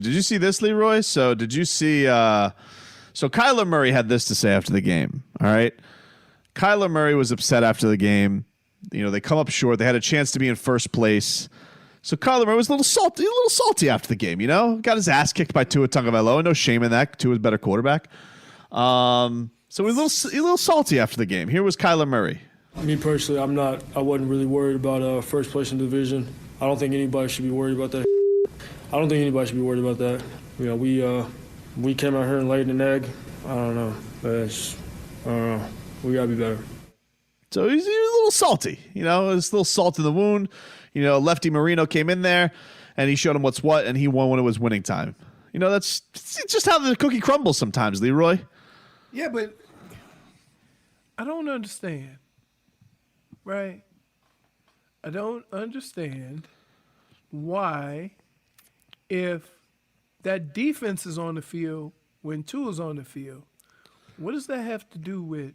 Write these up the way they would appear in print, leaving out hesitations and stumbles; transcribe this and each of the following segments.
Did you see this, Leroy? So did you see? So Kyler Murray had this to say after the game. All right, Kyler Murray was upset after the game. You know, they come up short. They had a chance to be in first place. So Kyler Murray was a little salty after the game. You know, got his ass kicked by Tua Tagovailoa. No shame in that. Tua's a better quarterback. So he's a little salty after the game. Here was Kyler Murray. Me personally, I wasn't really worried about first place in the division. I don't think anybody should be worried about that. I don't think anybody should be worried about that. You know, we came out here and laid an egg. I don't know. I don't know. We gotta be better. So he's a little salty. You know, there's a little salt in the wound. You know, Lefty Marino came in there, and he showed him what's what, and he won when it was winning time. You know, it's just how the cookie crumbles sometimes, Leroy. Yeah, but I don't understand, right? I don't understand why, if that defense is on the field when Tua's on the field, what does that have to do with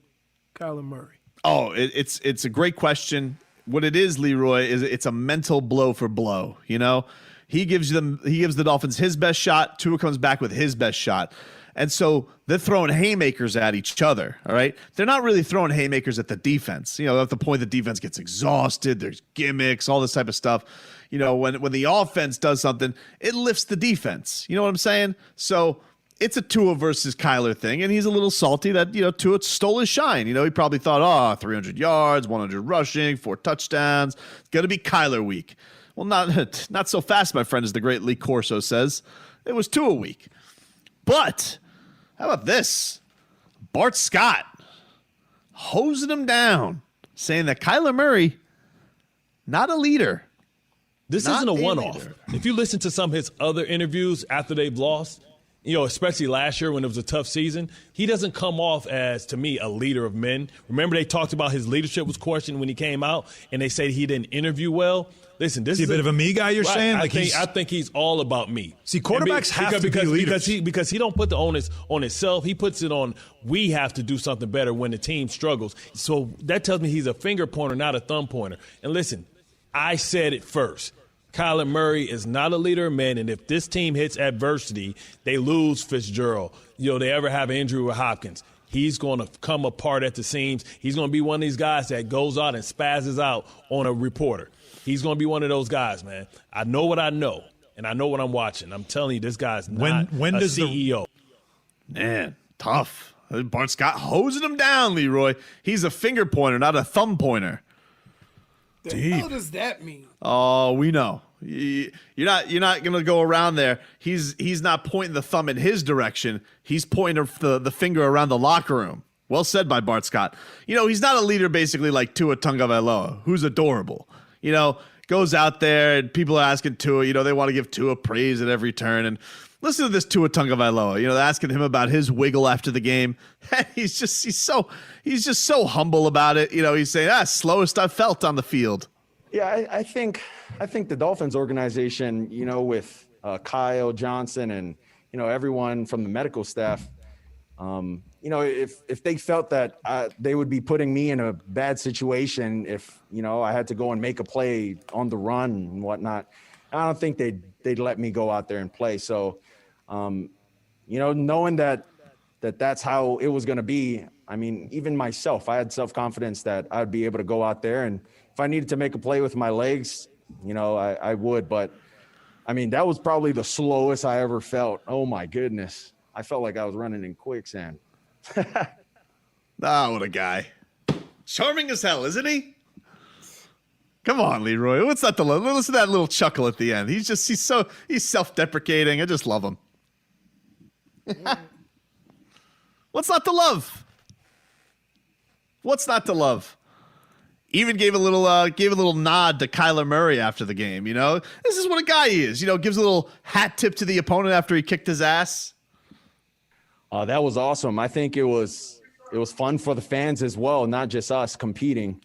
Kyler Murray? Oh, it's a great question. What it is, Leroy, is it's a mental blow for blow. You know, he gives the Dolphins his best shot. Tua comes back with his best shot. And so they're throwing haymakers at each other, all right? They're not really throwing haymakers at the defense. You know, at the point the defense gets exhausted, there's gimmicks, all this type of stuff. You know, when the offense does something, it lifts the defense. You know what I'm saying? So it's a Tua versus Kyler thing, and he's a little salty that, you know, Tua stole his shine. You know, he probably thought, 300 yards, 100 rushing, 4 touchdowns. It's going to be Kyler week. Well, not so fast, my friend, as the great Lee Corso says. It was Tua week. But how about this? Bart Scott hosing him down, saying that Kyler Murray, not a leader. This isn't a one-off. If you listen to some of his other interviews after they've lost, you know, especially last year when it was a tough season, he doesn't come off as, to me, a leader of men. Remember they talked about his leadership was questioned when he came out, and they said he didn't interview well. Listen, this is a bit of a me guy, you're saying? I think he's all about me. See, quarterbacks have to be leaders. Because he don't put the onus on himself. He puts it on we have to do something better when the team struggles. So that tells me he's a finger pointer, not a thumb pointer. And listen, I said it first. Kyler Murray is not a leader of men, and if this team hits adversity, they lose Fitzgerald. You know, they ever have an injury with Hopkins, he's going to come apart at the seams. He's going to be one of these guys that goes out and spazzes out on a reporter. He's going to be one of those guys, man. I know what I know, and I know what I'm watching. I'm telling you, this guy's not when a does CEO. Man, tough. Bart Scott hosing him down, Leroy. He's a finger pointer, not a thumb pointer. The hell does that mean? Oh, we know. You're not going to go around there. He's not pointing the thumb in his direction. He's pointing the finger around the locker room. Well said by Bart Scott. You know, he's not a leader basically like Tua Tagovailoa, who's adorable. You know, goes out there and people are asking Tua, you know, they want to give Tua praise at every turn. And listen to this Tua Tagovailoa, you know, they're asking him about his wiggle after the game. he's just so humble about it. You know, he's saying, slowest I've felt on the field. Yeah, I think the Dolphins organization, you know, with Kyle Johnson and, you know, everyone from the medical staff, you know, if they felt that they would be putting me in a bad situation if, you know, I had to go and make a play on the run and whatnot, I don't think they'd let me go out there and play. So, you know, knowing that's how it was going to be, I mean, even myself, I had self-confidence that I'd be able to go out there, and if I needed to make a play with my legs, you know, I would. But, I mean, that was probably the slowest I ever felt. Oh, my goodness. I felt like I was running in quicksand. What a guy. Charming as hell, isn't he? Come on, Leroy. What's not to love? Listen to that little chuckle at the end. He's self-deprecating. I just love him. What's not to love? What's not to love? Even gave a little nod to Kyler Murray after the game. You know, this is what a guy he is. You know, gives a little hat tip to the opponent after he kicked his ass. That was awesome. I think it was fun for the fans as well, not just us competing.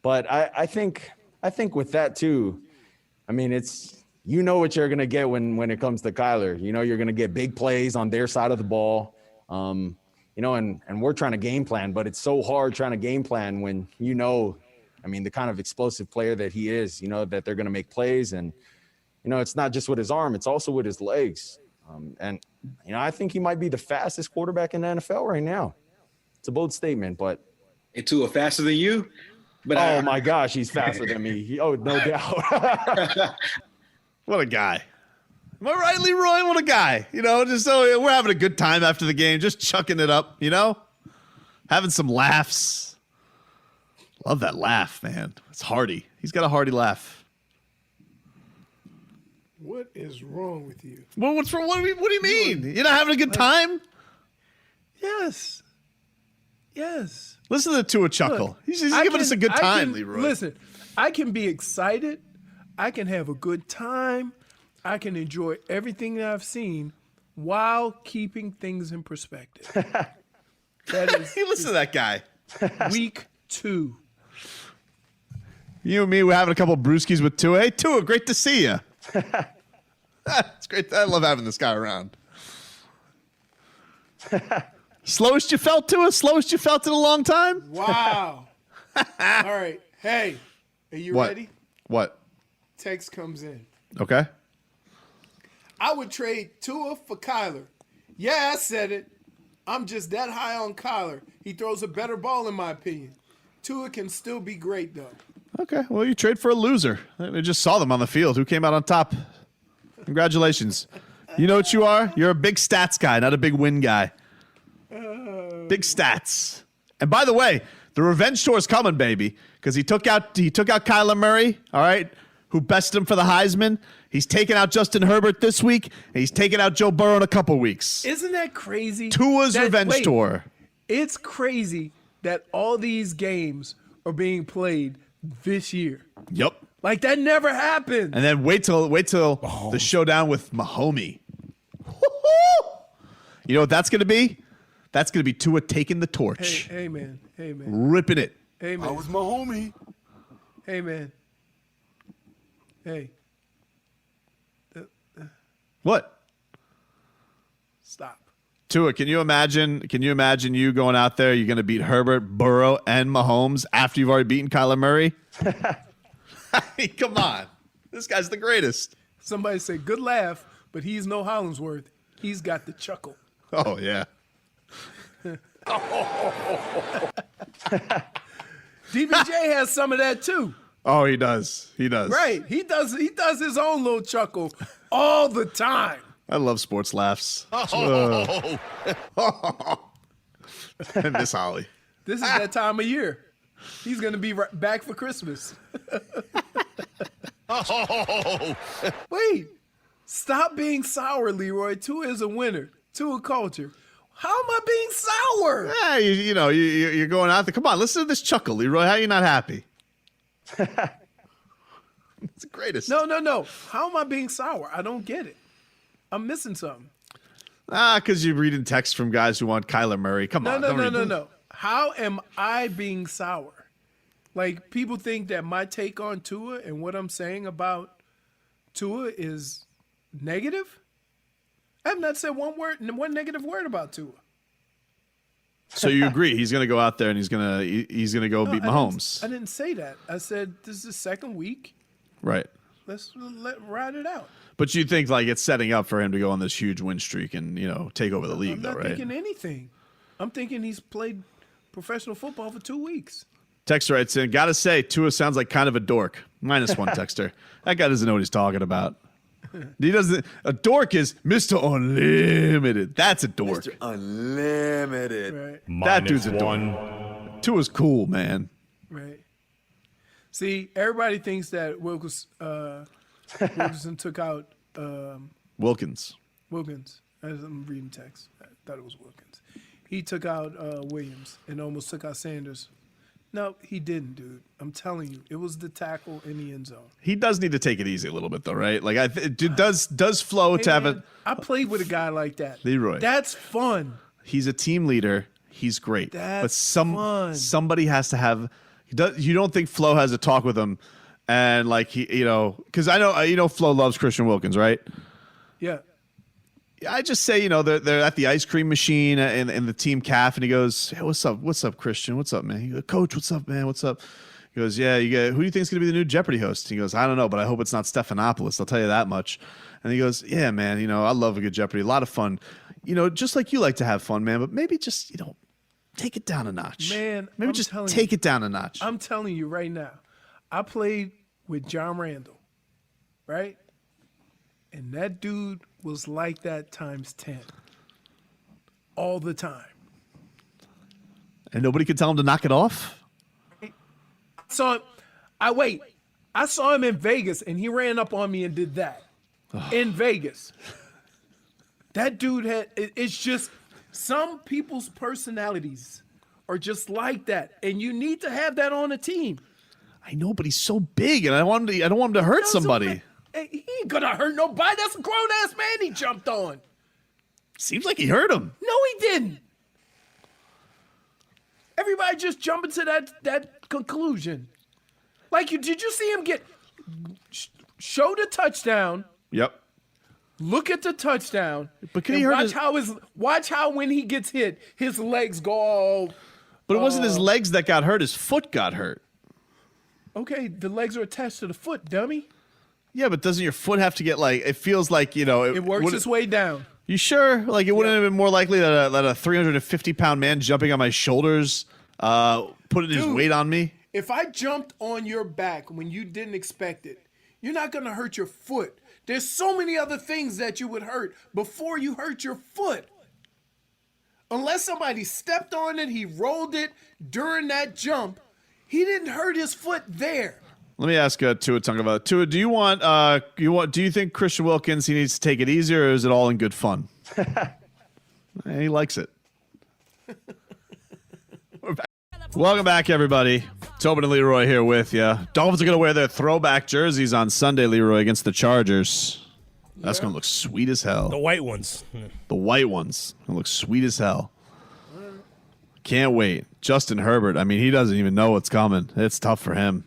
But I think with that too, I mean, it's, you know what you're going to get when it comes to Kyler. You know, you're going to get big plays on their side of the ball. You know, and we're trying to game plan, but it's so hard trying to game plan when, you know, I mean, the kind of explosive player that he is, you know, that they're going to make plays. And, you know, it's not just with his arm, it's also with his legs. And, I think he might be the fastest quarterback in the NFL right now. It's a bold statement, but. And Tua faster than you? But my gosh, he's faster than me. No doubt. What a guy. Am I right, Leroy? What a guy. Just so we're having a good time after the game, just chucking it up, having some laughs. Love that laugh, man. It's hearty. He's got a hearty laugh. What is wrong with you? Well, what's wrong? What do you mean? You're not having a good time? Yes. Listen to Tua chuckle. Look, he's giving us a good time, Leroy. Listen, I can be excited. I can have a good time. I can enjoy everything that I've seen while keeping things in perspective. That is Listen to that guy. week 2. You and me, we're having a couple of brewskis with Tua. Hey, Tua, great to see you. It's great. I love having this guy around. Slowest you felt, Tua? Slowest you felt in a long time? Wow. All right. Hey, are you ready? What? Text comes in. Okay. I would trade Tua for Kyler. Yeah, I said it. I'm just that high on Kyler. He throws a better ball, in my opinion. Tua can still be great, though. Okay. Well, you trade for a loser. I just saw them on the field. Who came out on top? Congratulations. You know what you are? You're a big stats guy, not a big win guy. Big stats. And by the way, the revenge tour is coming, baby, because he took out Kyler Murray, all right, who bested him for the Heisman. He's taking out Justin Herbert this week, and he's taking out Joe Burrow in a couple weeks. Isn't that crazy? Tua's revenge tour. It's crazy that all these games are being played this year. Yep. Like, that never happened. And then wait till the showdown with Mahomie. You know what that's going to be? That's going to be Tua taking the torch. Hey, man. Ripping it. Hey, man. I was my homie. Hey, man. Hey. What? Stop. Tua, can you imagine you going out there, you're going to beat Herbert, Burrow, and Mahomes after you've already beaten Kyler Murray? I mean, come on. This guy's the greatest. Somebody said, good laugh, but he's no Hollingsworth. He's got the chuckle. Oh, yeah. DBJ has some of that, too. Oh, he does. He does. Right. He does his own little chuckle all the time. I love sports laughs. I miss Holly. This is that time of year. He's going to be back for Christmas. Wait. Stop being sour, Leroy. Tua is a winner. Tua culture. How am I being sour? Yeah, you're going out there. Come on, listen to this chuckle, Leroy. How are you not happy? It's the greatest. No. How am I being sour? I don't get it. I'm missing something. Because you're reading texts from guys who want Kyler Murray. Come on. No. How am I being sour? Like, people think that my take on Tua and what I'm saying about Tua is negative? I have not said one negative word about Tua. So you agree he's going to go out there and he's going to go beat Mahomes? I didn't say that. I said this is the second week. Right. Let's ride it out. But you think like it's setting up for him to go on this huge win streak and take over the league, I'm though, not right? thinking anything. I'm thinking he's played professional football for 2 weeks. Texter writes in, gotta say, Tua sounds like kind of a dork. -1 texter. That guy doesn't know what he's talking about. He doesn't. A dork is Mr. Unlimited. That's a dork. Mr. Unlimited. Right. That dude's a dork. Tua's cool, man. Right. See, everybody thinks that Wilkinson took out Wilkins. Wilkins. I'm reading text. I thought it was Wilkins. He took out Williams and almost took out Sanders. No, he didn't, dude. I'm telling you, it was the tackle in the end zone. He does need to take it easy a little bit, though, right? Like, does Flo to have it? I played with a guy like that. Leroy. That's fun. He's a team leader. He's great. That's but fun. somebody has to have. You don't think Flo has a talk with him, and like because I know Flo loves Christian Wilkins, right? Yeah. I just say, they're at the ice cream machine in the team calf, and he goes, "Hey, what's up, Christian? What's up, man?" He goes, "Coach, what's up, man? What's up?" He goes, "Yeah, who do you think is going to be the new Jeopardy host?" He goes, "I don't know, but I hope it's not Stephanopoulos. I'll tell you that much." And he goes, yeah, man, I love a good Jeopardy. A lot of fun. Just like you like to have fun, man, but maybe just, take it down a notch. Man, maybe I'm just telling take you, it down a notch. I'm telling you right now, I played with John Randall, right? And that dude was like that times 10 all the time. And nobody could tell him to knock it off? I saw him in Vegas, and he ran up on me and did that. In Vegas. That dude it's just some people's personalities are just like that, and you need to have that on a team. I know, but he's so big, and I don't want him to hurt somebody. He ain't gonna hurt nobody. That's a grown-ass man he jumped on. Seems like he hurt him. No, he didn't. Everybody just jumping to that conclusion. Did you see him show the touchdown? Yep. Look at the touchdown. But can he hurt watch how when he gets hit, his legs go all. But it wasn't his legs that got hurt. His foot got hurt. Okay, the legs are attached to the foot, dummy. Yeah, but doesn't your foot have to get it feels like, It works its way down. You sure? It wouldn't have been more likely that a 350-pound man jumping on my shoulders, putting his weight on me? If I jumped on your back when you didn't expect it, you're not going to hurt your foot. There's so many other things that you would hurt before you hurt your foot. Unless somebody stepped on it, he rolled it during that jump, he didn't hurt his foot there. Let me ask Tua Tagovailoa. Tua, do you think Christian Wilkins, he needs to take it easier, or is it all in good fun? He likes it. Welcome back, everybody. Tobin and Leroy here with you. Dolphins are going to wear their throwback jerseys on Sunday, Leroy, against the Chargers. That's going to look sweet as hell. The white ones. The white ones. Going to look sweet as hell. Can't wait. Justin Herbert, he doesn't even know what's coming. It's tough for him.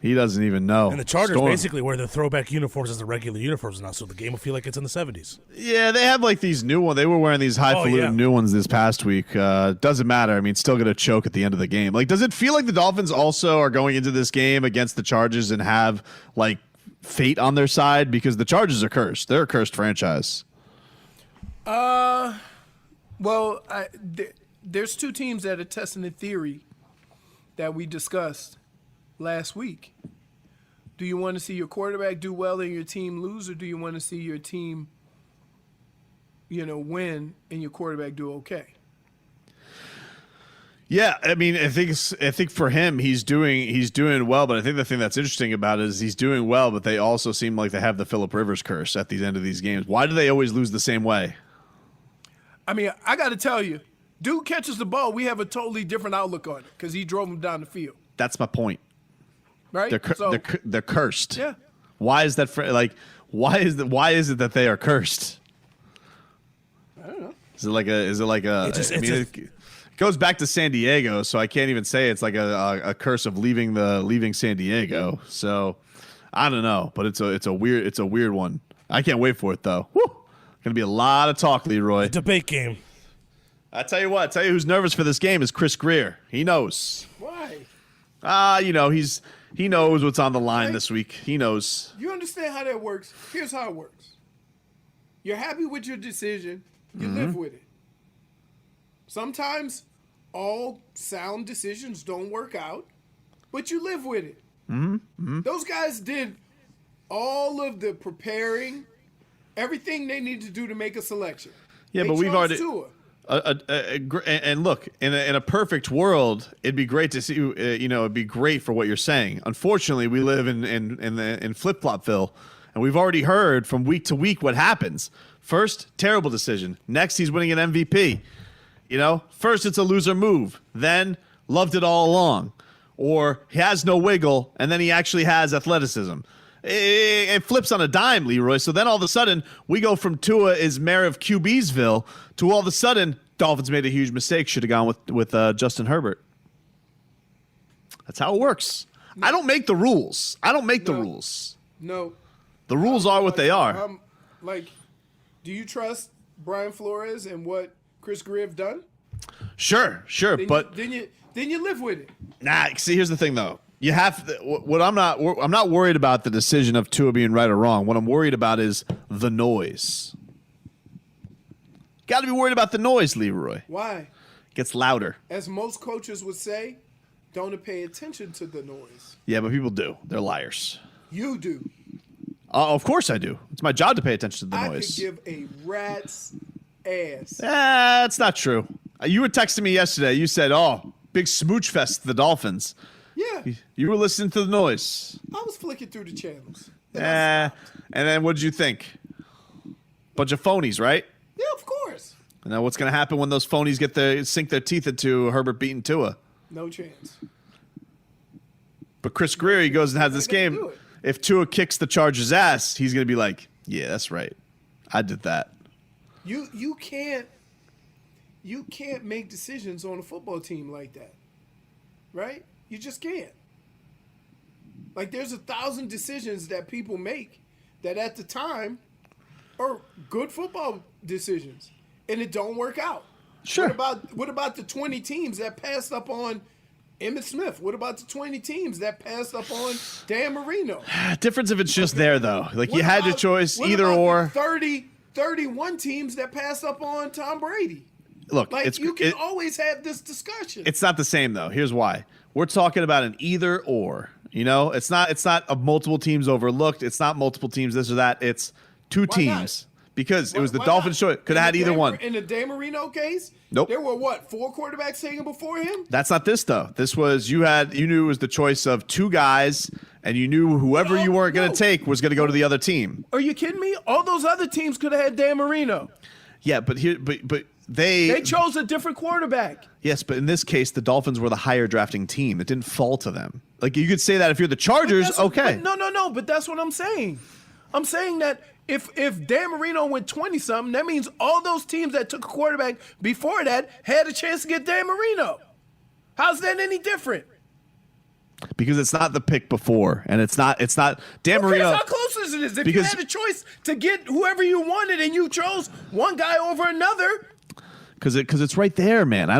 He doesn't even know. And the Chargers basically wear their throwback uniforms as the regular uniforms now, so the game will feel like it's in the 70s. Yeah, they have these new ones. They were wearing these highfalutin new ones this past week. Doesn't matter. Still going to choke at the end of the game. Does it feel like the Dolphins also are going into this game against the Chargers and have, fate on their side? Because the Chargers are cursed. They're a cursed franchise. Well, there's two teams that are testing the theory that we discussed last week. Do you want to see your quarterback do well and your team lose, or do you want to see your team, win and your quarterback do okay? Yeah, I think for him, he's doing well, but I think the thing that's interesting about it is he's doing well, but they also seem like they have the Phillip Rivers curse at the end of these games. Why do they always lose the same way? I got to tell you, dude catches the ball, we have a totally different outlook on it because he drove him down the field. That's my point. Right? They're cursed. Yeah. Why is that? Why is it that they are cursed? I don't know. It goes back to San Diego, so I can't even say it's like a curse of leaving San Diego. So I don't know, but it's a weird one. I can't wait for it though. Woo! Gonna be a lot of talk, Leroy. A debate game. I tell you what. Who's nervous for this game is Chris Grier. He knows. Why? He knows what's on the line this week. He knows. You understand how that works? Here's how it works. You're happy with your decision. You live with it. Sometimes all sound decisions don't work out, but you live with it. Those guys did all of the preparing, everything they need to do to make a selection. Yeah, they but we've already. Tua. And look, in a perfect world, it'd be great to see. It'd be great for what you're saying. Unfortunately, we live in flip flopville, and we've already heard from week to week what happens. First, terrible decision. Next, he's winning an MVP. First it's a loser move. Then loved it all along, or he has no wiggle, and then he actually has athleticism. It flips on a dime, Leroy. So then all of a sudden, we go from Tua is mayor of QBsville to all of a sudden, Dolphins made a huge mistake. Should have gone with Justin Herbert. That's how it works. No. I don't make the rules. The rules. No. The rules are what they are. Do you trust Brian Flores and what Chris Grier have done? Sure. Then you live with it. Nah, see, here's the thing, though. You have to, what I'm not worried about the decision of Tua being right or wrong. What I'm worried about is the noise. Got to be worried about the noise, Leroy. Why? Gets louder. As most coaches would say, don't pay attention to the noise. Yeah, but people do. They're liars. You do. Of course I do. It's my job to pay attention to the noise. I could give a rat's ass. That's not true. You were texting me yesterday. You said, "Oh, big smooch fest to the Dolphins." Yeah. You were listening to the noise. I was flicking through the channels. And then what did you think? Bunch of phonies, right? Yeah, of course. And now what's going to happen when those phonies sink their teeth into Herbert beating Tua? No chance. But Chris Grier, he goes and has this game. If Tua kicks the Chargers' ass, he's going to be like, "Yeah, that's right. I did that." You can't make decisions on a football team like that. Right? You just can't. Like, there's 1,000 decisions that people make that at the time are good football decisions, and it don't work out. Sure. What about the 20 teams that passed up on Emmitt Smith? What about the 20 teams that passed up on Dan Marino? Difference if it's just there, though. Like, you had your choice, either or. 31 teams that passed up on Tom Brady. Look, Like, you can always have this discussion. It's not the same, though. Here's why. We're talking about an either or. You know, it's not a multiple teams overlooked. It's not multiple teams this or that. It's two teams. Because it was the Dolphins' choice. Could have had either one. In the Dan Marino case, nope. There were what, 4 quarterbacks taken before him? That's not this, though. This was you knew it was the choice of 2 guys, and you knew whoever you weren't going to take was going to go to the other team. Are you kidding me? All those other teams could have had Dan Marino. Yeah, but they chose a different quarterback. Yes, but in this case, the Dolphins were the higher drafting team. It didn't fall to them. Like, you could say that if you're the Chargers, okay. No, but that's what I'm saying. I'm saying that if Dan Marino went 20-something, that means all those teams that took a quarterback before that had a chance to get Dan Marino. How's that any different? Because it's not the pick before, and it's not Dan Marino. How close is it? If you had a choice to get whoever you wanted and you chose one guy over another. Because it's right there, man. I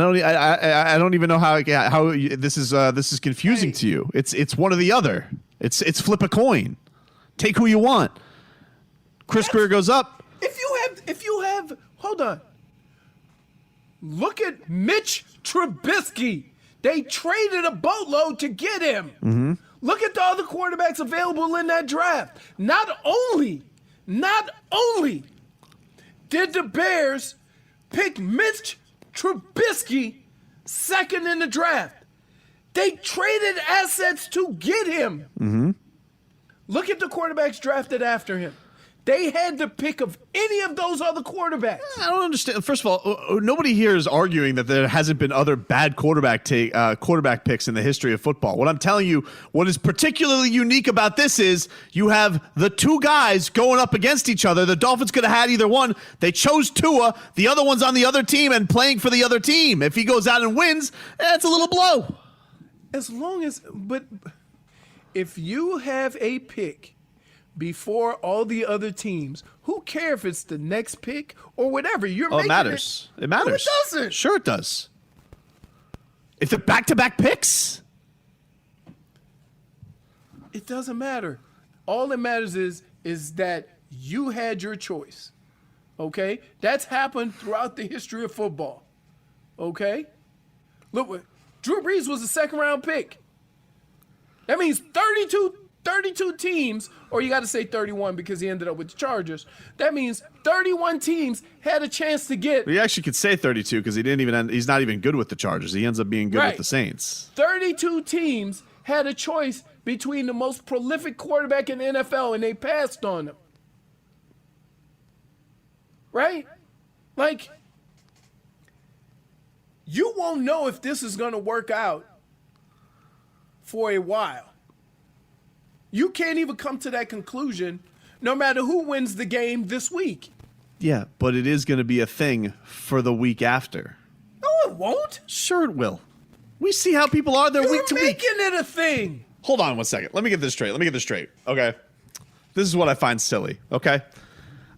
don't even know how this is confusing to you. It's one or the other. It's flip a coin. Take who you want. Chris Grier goes up. If you have, hold on. Look at Mitch Trubisky. They traded a boatload to get him. Mm-hmm. Look at the other quarterbacks available in that draft. Not only did the Bears pick Mitch Trubisky second in the draft, they traded assets to get him. Mm-hmm. Look at the quarterbacks drafted after him. They had the pick of any of those other quarterbacks. I don't understand. First of all, nobody here is arguing that there hasn't been other bad quarterback picks in the history of football. What I'm telling you, what is particularly unique about this is you have the 2 guys going up against each other. The Dolphins could have had either one. They chose Tua. The other one's on the other team and playing for the other team. If he goes out and wins, it's a little blow. But if you have a pick before all the other teams, who cares if it's the next pick or whatever? It matters. It matters. No, it doesn't. Sure it does. If they're back-to-back picks, it doesn't matter. All that matters is that you had your choice. Okay? That's happened throughout the history of football. Okay? Look, Drew Brees was a second-round pick. That means 32 teams, or you got to say 31 because he ended up with the Chargers. That means 31 teams had a chance to get. Well, you actually could say 32 because he's not even good with the Chargers. He ends up being good with the Saints. 32 teams had a choice between the most prolific quarterback in the NFL, and they passed on him. Right? Like, you won't know if this is going to work out for a while. You can't even come to that conclusion no matter who wins the game this week. Yeah, but it is going to be a thing for the week after. No, it won't. Sure it will. We see how people are their week to week. You're making it a thing. Hold on one second. Let me get this straight. Okay? This is what I find silly, okay?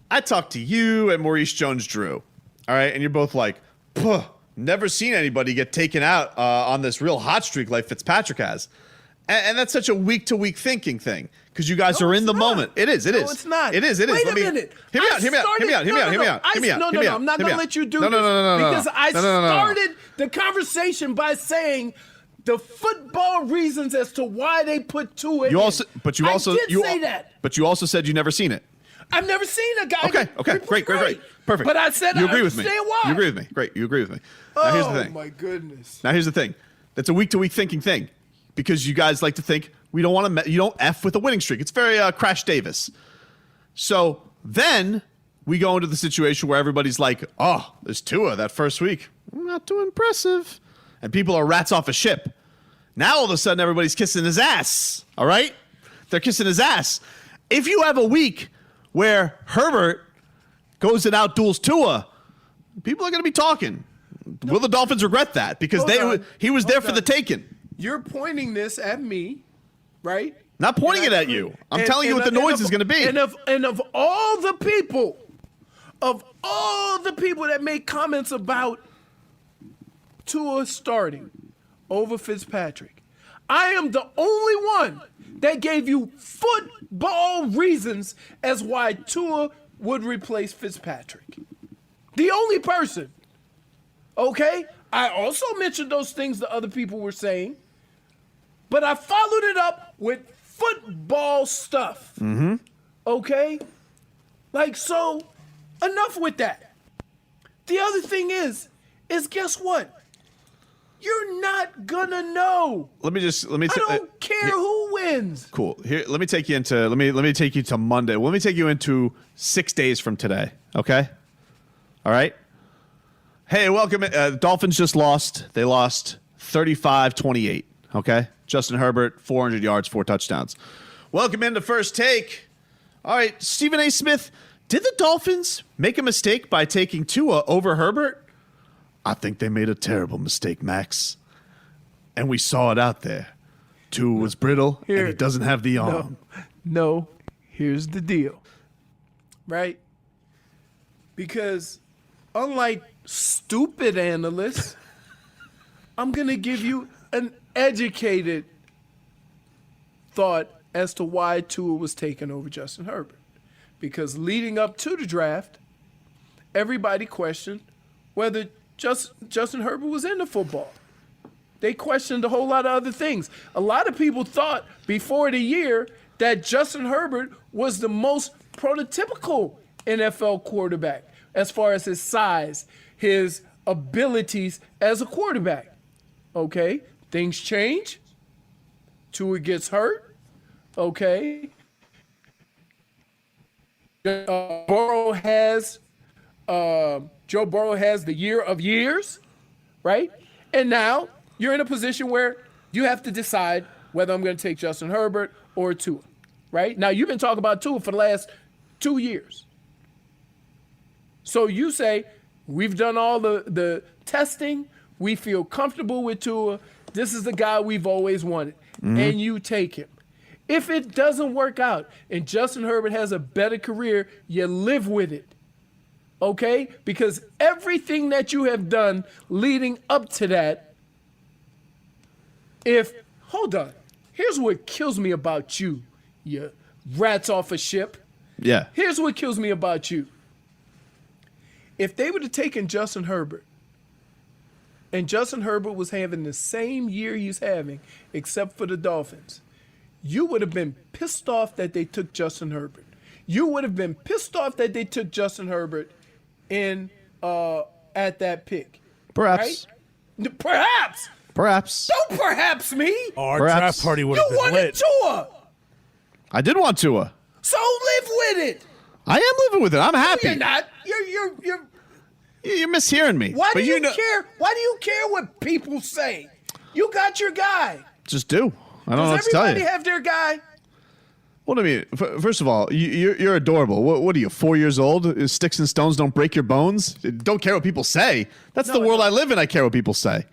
I talked to you and Maurice Jones-Drew, all right? And you're both like, never seen anybody get taken out on this real hot streak like Fitzpatrick has. And that's such a week-to-week thinking thing because you guys are in the moment. It is. No, it's not. It is. Wait a minute. Hear me out. No, I'm not going to let you do this. Because I started the conversation by saying the football reasons as to why they put Tua in. You also say that. But you also said you never seen it. I've never seen a guy. Okay. Great. Perfect. But I said you I agree with me. understand why. You agree with me. Great. You agree with me. Now here's the thing. My goodness. Now here's the thing. That's a week-to-week thinking thing because you guys like to think we don't want to. You don't F with a winning streak. It's very Crash Davis. So then we go into the situation where everybody's like, "Oh, there's Tua that first week. Not too impressive," and people are rats off a ship. Now all of a sudden everybody's kissing his ass. All right, they're kissing his ass. If you have a week where Herbert goes and outduels Tua, people are going to be talking. Will the Dolphins regret that? Because he was there for the taking. You're pointing this at me, right? Not pointing it at you. I'm telling you what the noise is going to be. And of all the people that made comments about Tua starting over Fitzpatrick, I am the only one that gave you football reasons as why Tua would replace Fitzpatrick. The only person. Okay? I also mentioned those things that other people were saying, but I followed it up with football stuff. Mm-hmm. Okay? So enough with that. The other thing is guess what? You're not gonna know. Let me I don't care who wins. Cool. Here, let me take you to Monday. Let me take you into 6 days from today. Okay? All right? Hey, welcome. Dolphins just lost. They lost 35-28. Okay? Justin Herbert, 400 yards, 4 touchdowns. Welcome into First Take. All right, Stephen A. Smith, did the Dolphins make a mistake by taking Tua over Herbert? I think they made a terrible mistake, Max. And we saw it out there. Tua was brittle, and he doesn't have the arm. No, here's the deal. Right? Because unlike stupid analysts, I'm going to give you an educated thought as to why Tua was taken over Justin Herbert. Because leading up to the draft, everybody questioned whether Justin Herbert was into football. They questioned a whole lot of other things. A lot of people thought before the year that Justin Herbert was the most prototypical NFL quarterback as far as his size, his abilities as a quarterback. Okay, things change. Tua gets hurt. Okay. Joe Burrow has the year of years, right? And now you're in a position where you have to decide whether I'm going to take Justin Herbert or Tua, right? Now, you've been talking about Tua for the last 2 years. So you say, we've done all the testing. We feel comfortable with Tua. This is the guy we've always wanted. Mm-hmm. And you take him. If it doesn't work out and Justin Herbert has a better career, you live with it. Okay? Because everything that you have done leading up to that, hold on. Here's what kills me about you rats off a ship. Yeah. Here's what kills me about you. If they would have taken Justin Herbert, and Justin Herbert was having the same year he's having, except for the Dolphins, you would have been pissed off that they took Justin Herbert. You would have been pissed off that they took Justin Herbert at that pick. Perhaps. Right? Perhaps. Don't perhaps me. Our draft party would have You been wanted lit. Tua. I did want Tua. So live with it. I am living with it. I'm happy. You're not. You're mishearing me. Why do you care? Why do you care what people say? You got your guy. Just do. I don't know what to tell you. Does everybody have their guy? What do you mean? First of all, you're adorable. What are you, 4 years old? Sticks and stones don't break your bones? Don't care what people say. That's the world I live in. I care what people say.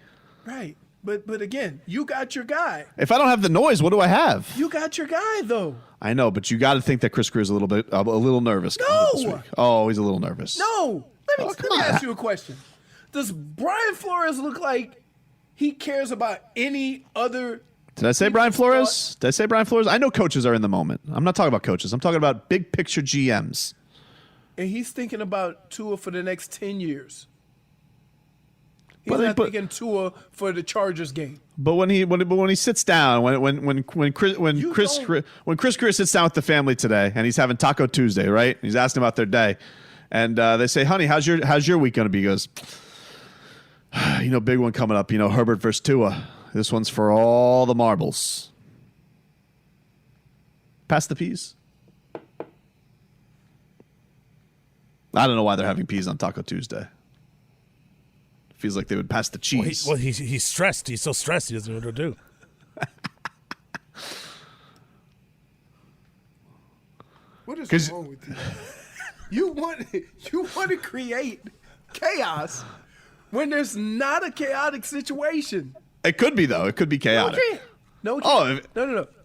Right. But again, you got your guy. If I don't have the noise, what do I have? You got your guy, though. I know, but you got to think that Chris Greer's a little nervous. This week. Oh, he's a little nervous. No. Let me ask you a question. Does Brian Flores look like he cares about any other Did I say Brian Flores? Did I say Brian Flores? I know coaches are in the moment. I'm not talking about coaches. I'm talking about big picture GMs. And he's thinking about Tua for the next 10 years. He's not thinking Tua for the Chargers game. But when he sits down, when Chris Grier sits down with the family today, and he's having Taco Tuesday, right? He's asking about their day, and they say, "Honey, how's your week going to be?" He goes, big one coming up. Herbert versus Tua. This one's for all the marbles. Pass the peas. I don't know why they're having peas on Taco Tuesday. Feels like they would pass the cheese. Well, he's stressed. He's so stressed he doesn't know what to do. What is wrong with you? You want to create chaos when there's not a chaotic situation. It could be though. It could be chaotic. No.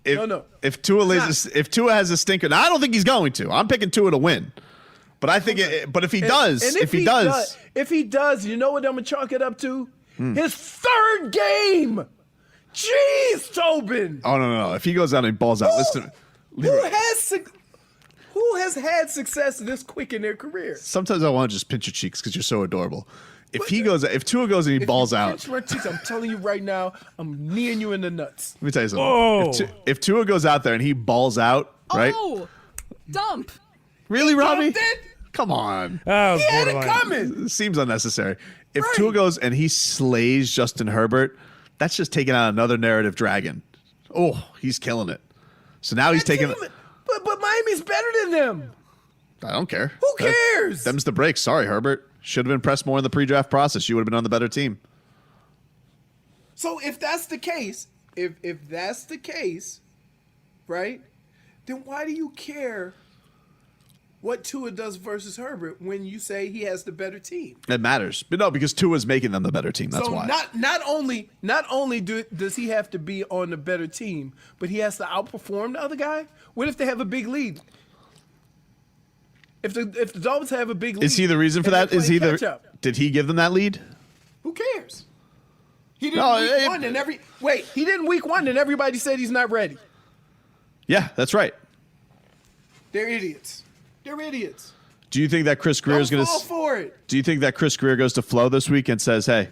If Tua has a stinker, now I don't think he's going to. I'm picking Tua to win. But I think, but if he does, if he does, you know what I'm gonna chalk it up to? His third game. Jeez, Tobin. Oh no! If he goes out and balls out, listen. Who has had success this quick in their career? Sometimes I want to just pinch your cheeks because you're so adorable. If Tua goes and he balls out, pinch my cheeks, I'm telling you right now, I'm kneeing you in the nuts. Let me tell you something. If Tua goes out there and he balls out, right? Oh, dump. Really, Robbie? Come on. He had it coming. It seems unnecessary. If Tua goes and he slays Justin Herbert, that's just taking out another narrative dragon. Oh, he's killing it. So now he's taking. But Miami's better than them. I don't care. Who cares? Them's the break. Sorry, Herbert. Should have been pressed more in the pre-draft process. You would have been on the better team. So if that's the case, if that's the case, right, then why do you care what Tua does versus Herbert when you say he has the better team? It matters. But no, because Tua's making them the better team. That's why. Not only does he have to be on the better team, but he has to outperform the other guy? What if they have a big lead? If the Dolphins have a big lead, is he the reason for that? Did he give them that lead? Who cares? He didn't week one and he didn't week one and everybody said he's not ready. Yeah, that's right. They're idiots. Do you think that Chris Grier is going to fall for it? Do you think that Chris Grier goes to Flo this week and says, "Hey,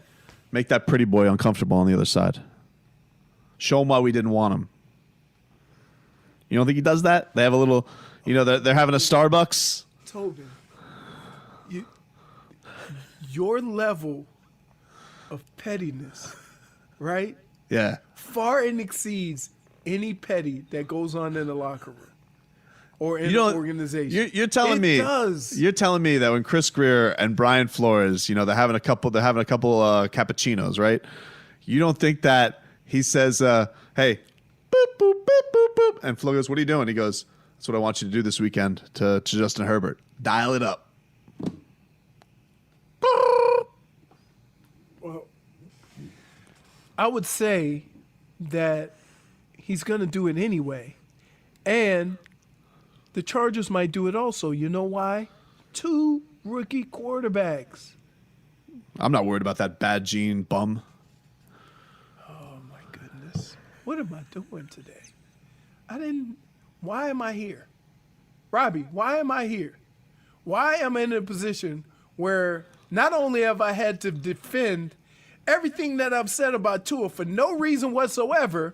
make that pretty boy uncomfortable on the other side. Show him why we didn't want him." You don't think he does that? They have a little, they're having a Starbucks. Tobin, your level of pettiness, right? Yeah. Far exceeds any petty that goes on in the locker room or in the organization. You're telling me that when Chris Grier and Brian Flores, they're having a couple cappuccinos, right? You don't think that he says, "Hey, boop boop boop boop boop," and Flo goes, "What are you doing?" He goes, "That's what I want you to do this weekend to Justin Herbert. Dial it up." Well, I would say that he's going to do it anyway. And the Chargers might do it also. You know why? 2 rookie quarterbacks. I'm not worried about that bad gene bum. Oh, my goodness. What am I doing today? Why am I here? Robbie, why am I here? Why am I in a position where not only have I had to defend everything that I've said about Tua for no reason whatsoever,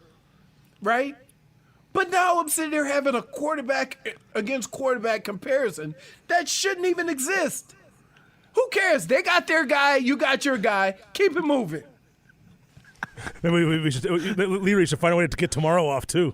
right? But now I'm sitting there having a quarterback against quarterback comparison that shouldn't even exist. Who cares? They got their guy, you got your guy. Keep it moving. Leroy should find a way to get tomorrow off too.